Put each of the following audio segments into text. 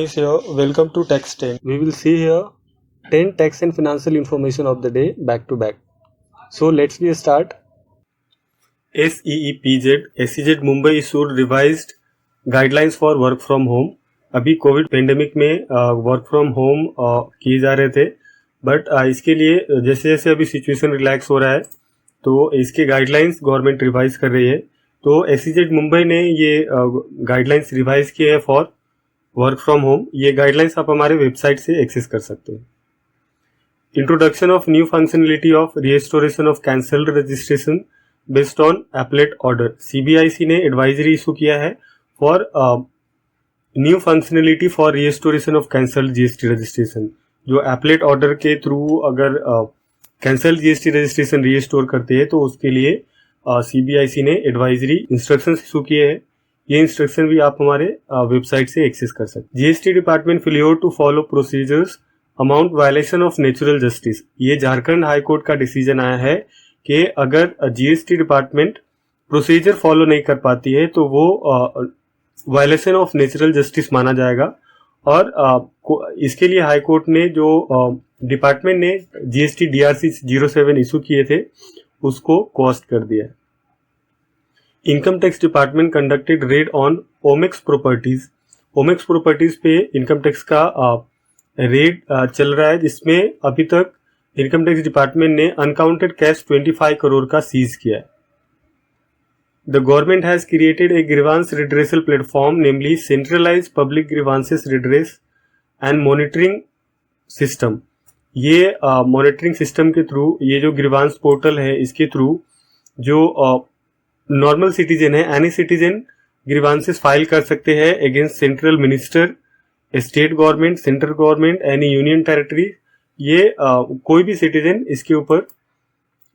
Manish here. Welcome to Tax 10. We will see here 10 tax and financial information of the day back to back. So let's start. SEZ Mumbai issued revised guidelines for work from home. अभी Covid pandemic में work from home किए जा रहे थे, but इसके लिए जैसे जैसे अभी सिचुएशन रिलैक्स हो रहा है तो इसके गाइडलाइंस गवर्नमेंट रिवाइज कर रही है. तो एसईजेड मुंबई ने ये गाइडलाइंस रिवाइज किए हैं फॉर वर्क फ्रॉम होम. ये गाइडलाइंस आप हमारे वेबसाइट से एक्सेस कर सकते हैं. Introduction of new functionality of restoration of cancelled registration based on appellate order. CBIC ने एडवाइजरी इशू किया है for new functionality for restoration of cancelled GST registration. जो एपलेट ऑर्डर के थ्रू अगर कैंसल्ड जीएसटी रजिस्ट्रेशन रिस्टोर करते हैं तो उसके लिए सीबीआईसी ने एडवाइजरी इंस्ट्रक्शंस इशू किए हैं. ये इंस्ट्रक्शन भी आप हमारे वेबसाइट से एक्सेस कर सकते हैं. GST department failure to follow procedures amount violation of natural justice. ये झारखंड हाई कोर्ट का डिसीजन आया है कि अगर जीएसटी डिपार्टमेंट प्रोसीजर फॉलो नहीं कर पाती है तो वो वायलेशन ऑफ नेचुरल जस्टिस माना जाएगा. और इसके लिए हाई कोर्ट ने जो डिपार्टमेंट ने जीएसटी डीआरसी 07 इशू किए थे उसको कॉस्ट कर दिया है. Income tax department conducted raid on Omaxe properties. Omaxe properties पे इनकम टैक्स का रेड चल रहा है, जिसमें अभी तक इनकम टैक्स डिपार्टमेंट ने अनकाउंटेड कैश 25 करोड़ का सीज किया है. The government has created a grievance redressal platform, namely centralised public grievances redress and monitoring system. ये मॉनिटरिंग सिस्टम के थ्रू, ये जो ग्रीवांस पोर्टल है इसके थ्रू जो नॉर्मल सिटीजन है, एनी सिटीजन ग्रीवांसेस फाइल कर सकते हैं against central minister, state government, central government, any union territory. ये कोई भी सिटीजन इसके ऊपर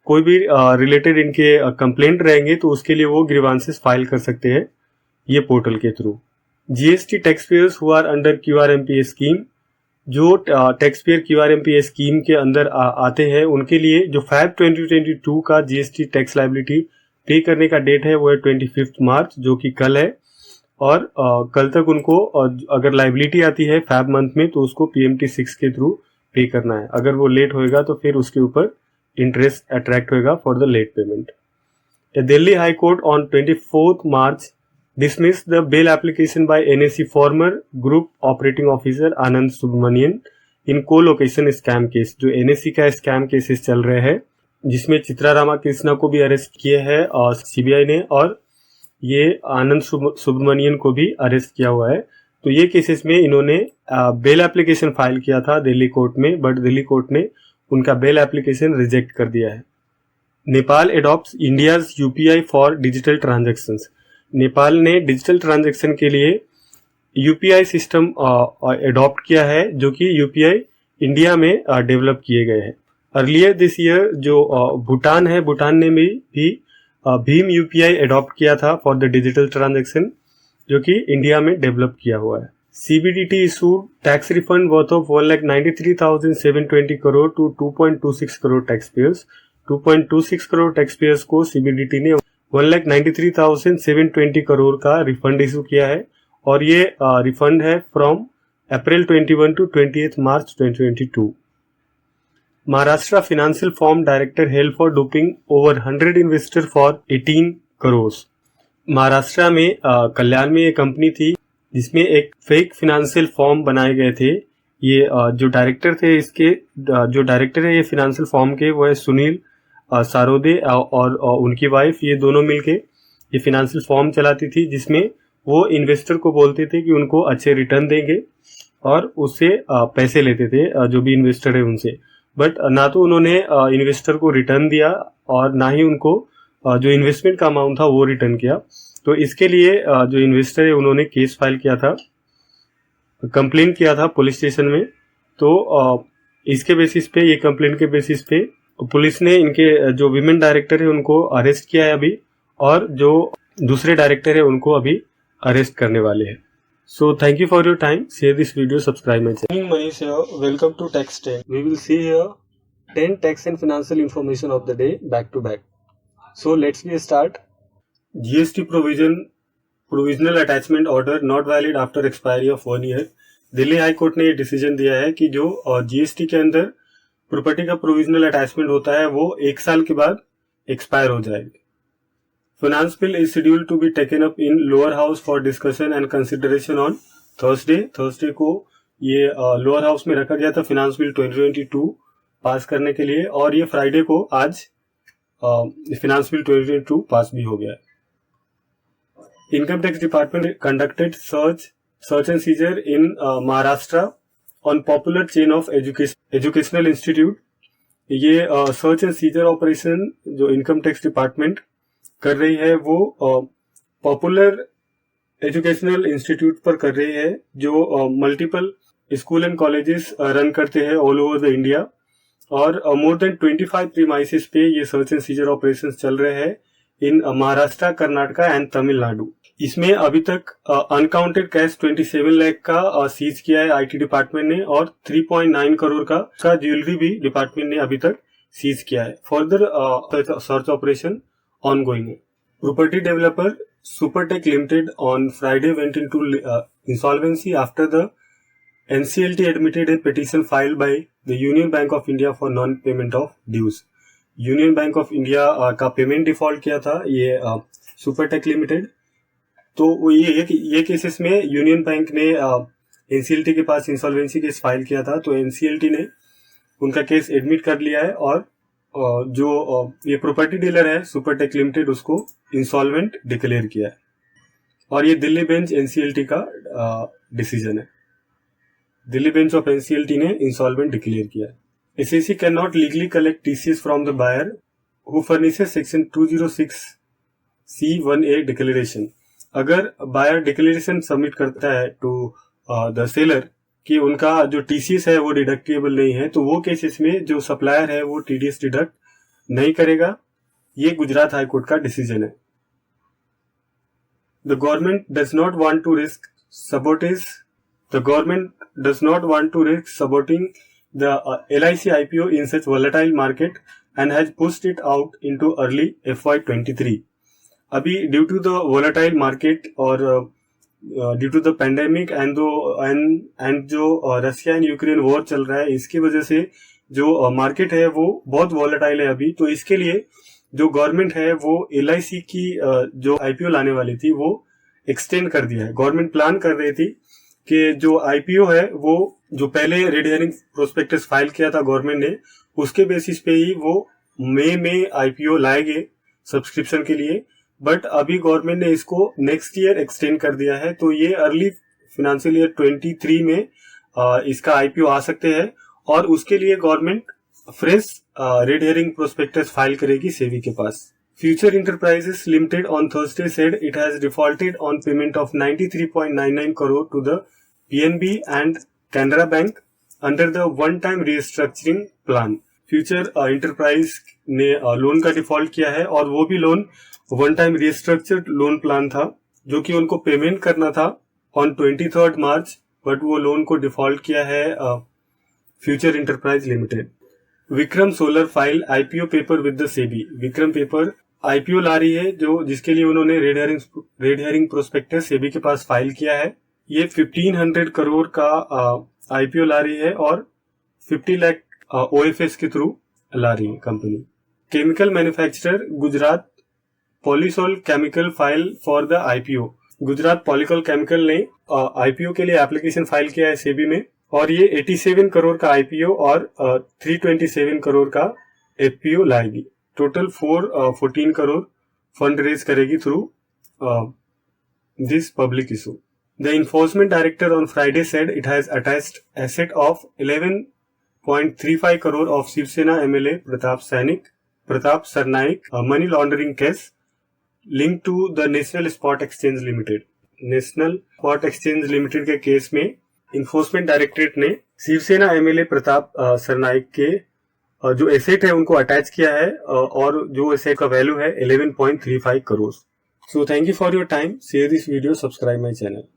कोई भी रिलेटेड इनके कंप्लेंट रहेंगे तो उसके लिए वो ग्रीवांसेस फाइल कर सकते हैं ये पोर्टल के through. GST tax payers who are under QRMPA scheme. जो टैक्स पेयर क्यूआरएमपीए स्कीम के अंदर आते हैं उनके लिए जो फैब 2022 का जीएसटी टैक्स लायबिलिटी पे करने का डेट है वो है 25 मार्च, जो कि कल है. और कल तक उनको अगर लायबिलिटी आती है फैब मंथ में तो उसको पीएमटी 6 के थ्रू पे करना है. अगर वो लेट होएगा तो फिर उसके ऊपर इंटरेस्ट अट्रैक्ट होएगा for the late payment. Delhi high court on 24 March dismissed the bail application by NAC former group operating officer Anand Subramanian in co-location scam case. जो NAC का स्कैम केसेस चल रहे हैं जिसमें चित्रा रामा कृष्णा को भी अरेस्ट किया है और सीबीआई ने, और ये आनंद सुब्रमण्यन को भी अरेस्ट किया हुआ है. तो ये केसेस में इन्होंने बेल एप्लीकेशन फाइल किया था दिल्ली कोर्ट में, बट दिल्ली कोर्ट ने उनका बेल एप्लीकेशन रिजेक्ट कर दिया है. Nepal adopts India's UPI for digital transactions. Nepal ने डिजिटल ट्रांजैक्शन के लिए यूपीआई सिस्टम एडॉप्ट किया है जो कि यूपीआई इंडिया में डेवलप किए गए हैं. अर्लियर दिस ईयर जो भूटान है, भूटान ने भी भीम यूपीआई एडॉप्ट किया था फॉर द डिजिटल ट्रांजैक्शन जो कि इंडिया में डेवलप किया हुआ है. CBDT issued tax refund worth of 1,93,720 crore to 2.26 crore tax payers. 2.26 crore tax payers को सीबीडीटी ने 1,93,720 करोड़ का रिफंड इशू किया है, और ये रिफंड है from April 21 to 28 March 2022. Maharashtra financial firm director held for duping over 100 investor for 18 crore. Maharashtra में कल्याण में एक कंपनी थी जिसमें एक फेक फाइनेंशियल फॉर्म बनाए गए थे. ये जो डायरेक्टर थे, इसके जो डायरेक्टर है ये फाइनेंशियल फॉर्म के, वो है सुनील सारोदे और उनकी वाइफ. ये दोनों मिलके ये फाइनेंशियल फॉर्म चलाती थी जिसमें वो इन्वेस्टर को बोलते थे कि उनको अच्छे रिटर्न देंगे और उससे पैसे लेते थे जो भी इन्वेस्टर है उनसे. बट ना तो उन्होंने इन्वेस्टर को रिटर्न दिया और ना ही उनको जो इन्वेस्टमेंट का अमाउंट था वो रिटर्न किया. तो इसके लिए जो इन्वेस्टर है उन्होंने केस फाइल किया था, कंप्लेन किया था पुलिस स्टेशन में. तो इसके बेसिस पे, ये कंप्लेंट के बेसिस पे पुलिस ने इनके जो विमेन डायरेक्टर है उनको अरेस्ट किया है अभी, और जो दूसरे डायरेक्टर है उनको अभी अरेस्ट करने वाले हैं. So thank you for your time. Share this video, subscribe my channel. Manish here. Welcome to Tax 10. We will see here 10 tax and financial information of the day back to back. So let's start. GST provisional attachment order not valid after expiry of 1 year. Delhi high court ने ये decision दिया है कि जो GST के अंदर property का provisional attachment होता है वो 1 साल के बाद एक्सपायर हो जाएगी। Finance bill is scheduled to be taken up in lower house for discussion and consideration on Thursday को ये लोअर हाउस में रखा गया था फाइनेंस बिल 2022 पास करने के लिए, और ये फ्राइडे को आज फाइनेंस बिल 2022 पास भी हो गया है। Income tax department conducted search and seizure in Maharashtra on popular chain of educational institute. ये सर्च एंड सीजर ऑपरेशन जो इनकम टैक्स डिपार्टमेंट कर रही है वो पॉपुलर एजुकेशनल इंस्टीट्यूट पर कर रही है जो multiple school and colleges run करते हैं ऑल ओवर द इंडिया, और मोर देन 25 प्रीमाइसेस पे ये सर्च एंड सीजर ऑपरेशंस चल रहे हैं इन महाराष्ट्र, कर्नाटका एंड तमिलनाडु। इसमें अभी तक अनकाउंटेड कैश 27 लाख का सीज किया है आईटी डिपार्टमेंट ने, और 3.9 करोड़ का ज्वेलरी भी डिपार्टमेंट ने अभी तक सीज किया है। Further search operation ongoing. Property developer Supertech Limited on Friday went into insolvency after the NCLT admitted a petition filed by the Union Bank of India for non-payment of dues. Union bank of India का payment default किया था ये Supertech limited. तो ये cases में union bank ने NCLT के पास insolvency case file किया था, तो एनसीएलटी ने उनका केस एडमिट कर लिया है, और जो ये प्रॉपर्टी डीलर है सुपरटेक लिमिटेड उसको इंसॉल्वेंट डिक्लेयर किया है, और ये दिल्ली बेंच एनसीएलटी का डिसीजन है। दिल्ली बेंच ऑफ एनसीएलटी ने इंसॉल्वेंट डिक्लेयर किया है। SEC can not legally collect TCS from the buyer who furnishes section 206C1A declaration. अगर बायर डिक्लेरेशन सबमिट करता है टू द सेलर कि उनका जो टीसीएस है वो डिडक्टेबल नहीं है, तो वो केसेस में जो सप्लायर है वो टीडीएस डिडक्ट नहीं करेगा। ये गुजरात हाईकोर्ट का डिसीजन है। The government does not want to risk supporting the LIC IPO in such volatile market and has pushed it out into early FY23. अभी due to the volatile market और due to the pandemic and जो Russia and Ukraine war चल रहा है, इसकी वजह से जो मार्केट है वो बहुत वॉलेटाइल है अभी। तो इसके लिए जो गवर्नमेंट है वो LIC की जो IPO लाने वाली थी वो एक्सटेंड कर दिया है। गवर्नमेंट प्लान कर रही थी कि जो IPO है वो जो पहले रेड हेरिंग प्रोस्पेक्टस फाइल किया था गवर्नमेंट ने, उसके बेसिस पे ही वो मई में IPO लाएंगे सब्सक्रिप्शन के लिए, बट अभी गवर्नमेंट ने इसको नेक्स्ट ईयर एक्सटेंड कर दिया है। तो ये अर्ली फाइनेंशियल ईयर 23 में इसका IPO आ सकते हैं, और उसके लिए government fresh red herring prospectus file करेगी सेबी के पास। Future Enterprises Limited on Thursday said it has defaulted on payment of 93.99 crore to the PNB and Canara Bank under the one time restructuring plan. Future Enterprise ने loan का default किया है, और वो भी loan one time restructured loan plan था जो कि उनको पेमेंट करना था ऑन 23 मार्च, बट वो लोन को डिफॉल्ट किया है future enterprise limited. Vikram solar file IPO paper with the SEBI. Vikram paper IPO ला रही है जो जिसके लिए उन्होंने रेड हेरिंग प्रोस्पेक्टस सेबी के पास फाइल किया है। ये 1500 करोड़ का IPO ला रही है और 50 लाख OFS के थ्रू ला रही है कंपनी। Chemical manufacturer Gujarat Polysol chemical file for the IPO। Gujarat Polysol chemical ने IPO के लिए एप्लीकेशन फाइल किया है सेबी में, और ये 87 करोड़ का IPO और 327 करोड़ का FPO लाएगी। टोटल 14 करोड़ फंड रेज करेगी through this public issue. The enforcement director on Friday said it has attached asset of 11.35 crore of Shiv Sena MLA Pratap Sarnaik money laundering case linked to the National Spot Exchange Limited. National Spot Exchange Limited के case में enforcement directorate ने Shiv Sena MLA Pratap Sarnaik के जो asset है उनको attach किया है, और जो एसेट का वैल्यू है 11.35 crore. So thank you for your time. Share this video, subscribe my channel.